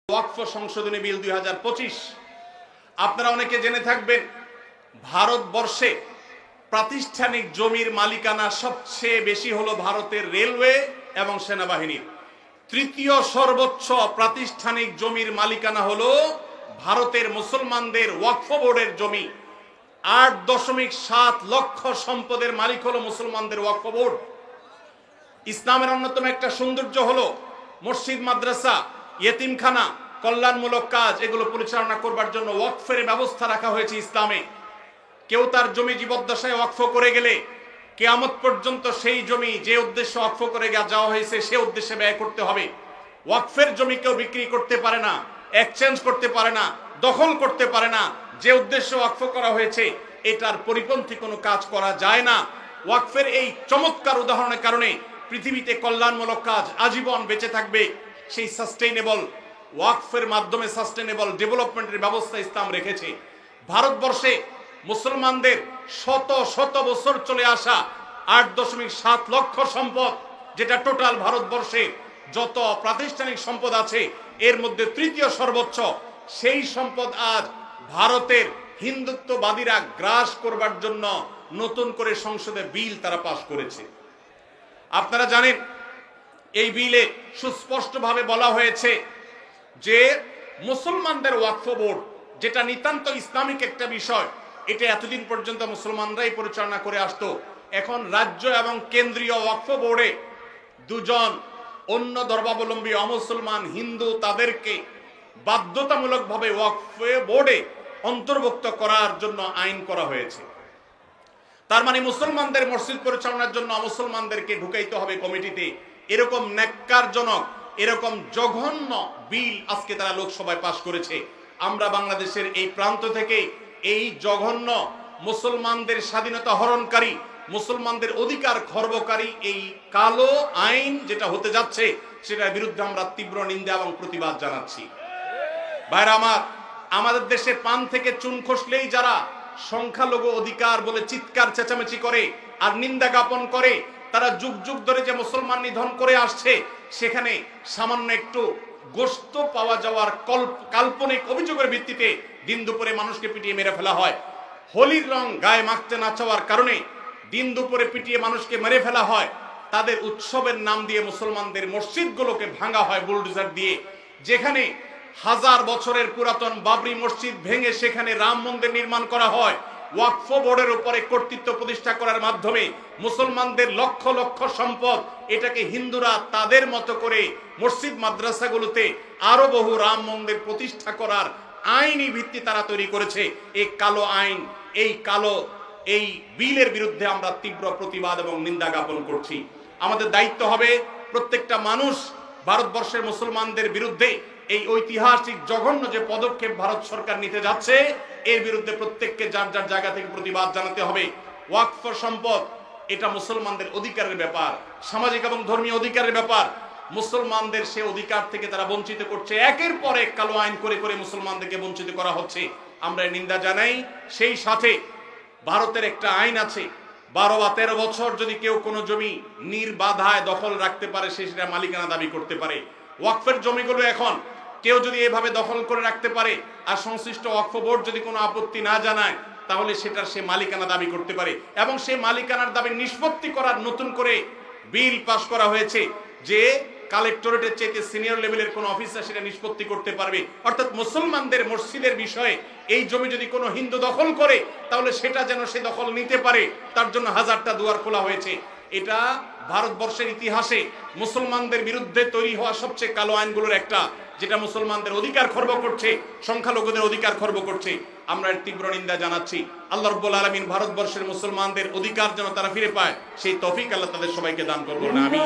ওয়াকফ সংশোধনী বিল 2025 আপনারা অনেকে জেনে থাকবেন ভারতবর্ষে প্রাতিষ্ঠানিক জমির মালিকানা সবচেয়ে বেশি হলো ভারতের রেলওয়ে এবং সেনাবাহিনীর। তৃতীয় সর্বোচ্চ প্রাতিষ্ঠানিক জমির মালিকানা হলো ভারতের মুসলমানদের ওয়াকফ বোর্ডের জমি। 8.7 লক্ষ সম্পদের মালিক হলো মুসলমানদের ওয়াকফ বোর্ড। ইসলামের অন্যতম একটা সৌন্দর্য হলো মসজিদ, মাদ্রাসা, ইয়েতিমখানা, কল্যাণমূলক কাজ এগুলো পরিচালনা করবার জন্য ওয়াকফের ব্যবস্থা রাখা হয়েছে ইসলামে। কেউ তার জমি জীবদ্দশায় ওয়াকফ করে গেলে কিয়ামত পর্যন্ত সেই জমি যে উদ্দেশ্যে ওয়াকফ করে যাওয়া হয়েছে সে উদ্দেশ্যে ব্যয় করতে হবে। ওয়াকফের জমি কেউ বিক্রি করতে পারে না, এক্সচেঞ্জ করতে পারে না, দখল করতে পারে না। যে উদ্দেশ্যে ওয়াকফ করা হয়েছে এটার পরিপন্থী কোনো কাজ করা যায় না। ওয়াকফের এই চমৎকার উদাহরণের কারণে পৃথিবীতে কল্যাণমূলক কাজ আজীবন বেঁচে থাকবে। সেই সাস্টেইনেবল ওয়াকফের মাধ্যমে সাস্টেইনেবল ডেভেলপমেন্টের ব্যবস্থা ইসলাম রেখেছে। ভারতবর্ষে মুসলমানদের শত শত বছর চলে আসা 8.7 লক্ষ সম্পদ, যেটা টোটাল ভারতবর্ষে যত প্রাতিষ্ঠানিক সম্পদ আছে এর মধ্যে তৃতীয় সর্বোচ্চ। সেই সম্পদ আজ ভারতের হিন্দুত্ববাদীরা গ্রাস করবার জন্য নতুন করে সংসদে বিল তারা পাশ করেছে। আপনারা জানেন এই বিলে সুস্পষ্টভাবে বলা হয়েছে যে মুসলমানদের ওয়াকফ বোর্ড, যেটা নিতান্ত ইসলামিক একটা বিষয়, এটা এতদিন পর্যন্ত মুসলমানরাই পরিচালনা করে আসতো। এখন রাজ্য এবং কেন্দ্রীয় ওয়াকফ বোর্ডে দুজন অন্য ধর্মাবলম্বী অমুসলমান হিন্দু তাদেরকে বাধ্যতামূলকভাবে ওয়াকফ বোর্ডে অন্তর্ভুক্ত করার জন্য আইন করা হয়েছে। তার মানে মুসলমানদের মসজিদ পরিচালনার জন্য মুসলমানদেরকে ঢুকাইতে হবে কমিটিতে। এরকম ন্যাক্কারজনক, এরকম জঘন্য বিল আজকে তারা লোকসভায় পাশ করেছে। আমরা বাংলাদেশের এই প্রান্ত থেকে এই জঘন্য মুসলমানদের স্বাধীনতা হরণকারী, মুসলমানদের অধিকার খর্বকারী এই কালো আইন যেটা হতে যাচ্ছে সেটার বিরুদ্ধে আমরা তীব্র নিন্দা এবং প্রতিবাদ জানাচ্ছি। ভাইরা আমার, আমাদের দেশে পান থেকে চুন খসলেই যারা সংখ্যালঘু অধিকার বলে চিৎকার চেঁচামেচি করে আর নিন্দা জ্ঞাপন করে, তারা যুগ যুগ ধরে যে মুসলমান নিধন করে আসছে সেখানে সামান্য একটু গোশত পাওয়া যাওয়ার কাল্পনিক অভিযোগের ভিত্তিতে দিন দুপুরে মানুষকে পিটিয়ে মেরে ফেলা হয়। হোলির রং গায়ে মাখতে না চাওয়ার কারণে দিন দুপুরে পিটিয়ে মানুষকে মেরে ফেলা হয়। তাদের উৎসবের নাম দিয়ে মুসলমানদের মসজিদগুলোকে ভাঙা হয় বুলডোজার দিয়ে। যেখানে 1000 বছরের পুরাতন বাবরি মসজিদ ভেঙে সেখানে রাম মন্দির নির্মাণ করা হয়। ওয়াকফ বোর্ডের উপরে কর্তৃত্ব প্রতিষ্ঠা করার মাধ্যমে মুসলমানদের লক্ষ লক্ষ সম্পদ, এটাকে হিন্দুরা তাদের মতো করে মসজিদ মাদ্রাসাগুলোতে আরো বহু রাম মন্দির প্রতিষ্ঠা করার আইনি ভিত্তি তারা তৈরি করেছে। এই কালো আইন, এই বিলের বিরুদ্ধে আমরা তীব্র প্রতিবাদ এবং নিন্দা জ্ঞাপন করছি। আমাদের দায়িত্ব হবে প্রত্যেকটা মানুষ ভারতবর্ষের মুসলমানদের বিরুদ্ধে এই ঐতিহাসিক জঘন্য যে পদক্ষেপ ভারত সরকার নিতে যাচ্ছে এর বিরুদ্ধে প্রত্যেককে যার যার জায়গা থেকে প্রতিবাদ জানাতে হবে। ওয়াকফ সম্পদ এটা মুসলমানদের অধিকারের ব্যাপার, সামাজিক এবং ধর্মীয় অধিকারের ব্যাপার। মুসলমানদের সে অধিকার থেকে তারা বঞ্চিত করছে। একের পর এক কালো আইন করে করে মুসলমানদেরকে বঞ্চিত করা হচ্ছে। আমরা নিন্দা জানাই। সেই সাথে ভারতের একটা আইন আছে, 12 বা 13 বছর যদি কেউ কোনো জমি নির্বাধায় দখল রাখতে পারে সে সেটা মালিকানা দাবি করতে পারে। ওয়াকফের জমিগুলো এখন কেউ যদি এভাবে দখল করে রাখতে পারে আর সংশ্লিষ্ট ওয়াকফ বোর্ড যদি কোনো আপত্তি না জানায় তাহলে সেটার সে মালিকানা দাবি করতে পারে। এবং সেই মালিকানার দাবি নিষ্পত্তি করার নতুন করে বিল পাস করা হয়েছে যে কালেক্টরেটের চেয়ে সিনিয়র লেভেলের কোন অফিসার সেটা নিষ্পত্তি করতে পারবে। অর্থাৎ মুসলমানদের মসজিদের বিষয়ে এই জমি যদি কোনো হিন্দু দখল করে তাহলে সেটা যেন সে দখল নিতে পারে, তার জন্য 1000টা দুয়ার খোলা হয়েছে। এটা ভারতবর্ষের ইতিহাসে মুসলমানদের বিরুদ্ধে তৈরি হওয়া সবচেয়ে কালো আইনগুলোর একটা, যেটা মুসলমানদের অধিকার খর্ব করছে, সংখ্যালঘুদের অধিকার খর্ব করছে। আমরা এর তীব্র নিন্দা জানাচ্ছি। আল্লাহ রাব্বুল আলামিন ভারতবর্ষের মুসলমানদের অধিকার যেন তারা ফিরে পায় সেই তৌফিক আল্লাহ তাদের সবাইকে দান করুন। আমিন।